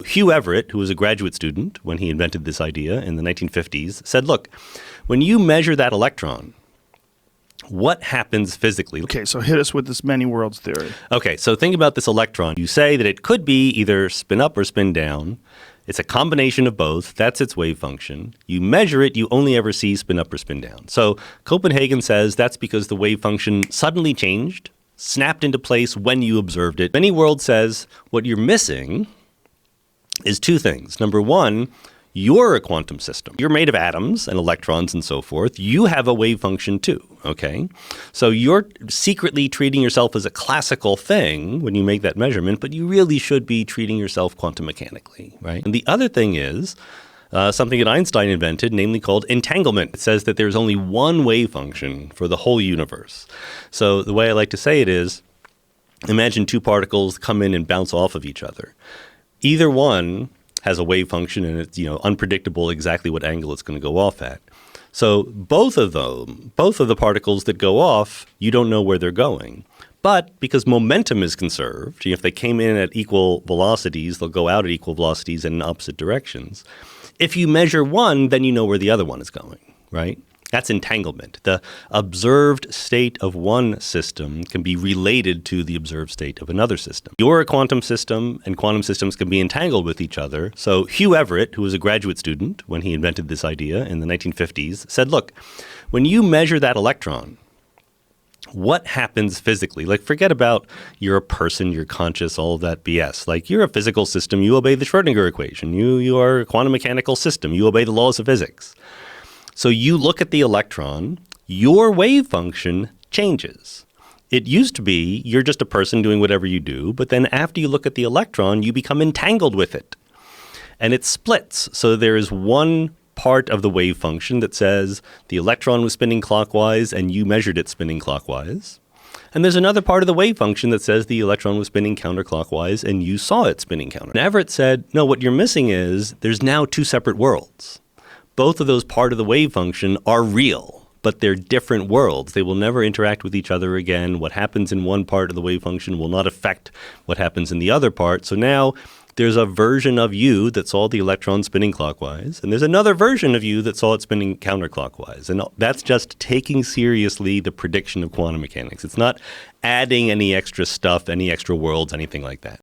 Hugh Everett, who was a graduate student when he invented this idea in the 1950s, said, look, when you measure that electron, what happens physically? Okay, so hit us with this many worlds theory. Okay, so think about this electron. You say that it could be either spin up or spin down. It's a combination of both. That's its wave function. You measure it, you only ever see spin up or spin down. So Copenhagen says that's because the wave function suddenly changed, snapped into place when you observed it. Many world says what you're missing is two things. Number one, you're a quantum system. You're made of atoms and electrons and so forth. You have a wave function too, okay? So you're secretly treating yourself as a classical thing when you make that measurement, but you really should be treating yourself quantum mechanically, right? And the other thing is something that Einstein invented, namely called entanglement. It says that there's only one wave function for the whole universe. So the way I like to say it is, imagine two particles come in and bounce off of each other. Either one has a wave function and it's unpredictable exactly what angle it's going to go off at. So both of the particles that go off, you don't know where they're going. But because momentum is conserved, if they came in at equal velocities, they'll go out at equal velocities and in opposite directions. If you measure one, then you know where the other one is going, right? That's entanglement. The observed state of one system can be related to the observed state of another system. You're a quantum system, and quantum systems can be entangled with each other. So Hugh Everett, who was a graduate student when he invented this idea in the 1950s, said, look, when you measure that electron, what happens physically? Like, forget about you're a person, you're conscious, all of that BS. Like, you're a physical system, you obey the Schrodinger equation. You are a quantum mechanical system, you obey the laws of physics. So you look at the electron, your wave function changes. It used to be you're just a person doing whatever you do, but then after you look at the electron, you become entangled with it. And it splits. So there is one part of the wave function that says the electron was spinning clockwise and you measured it spinning clockwise. And there's another part of the wave function that says the electron was spinning counterclockwise and you saw it spinning counter. And Everett said, no, what you're missing is there's now two separate worlds. Both of those part of the wave function are real, but they're different worlds. They will never interact with each other again. What happens in one part of the wave function will not affect what happens in the other part. So now there's a version of you that saw the electron spinning clockwise, and there's another version of you that saw it spinning counterclockwise. And that's just taking seriously the prediction of quantum mechanics. It's not adding any extra stuff, any extra worlds, anything like that.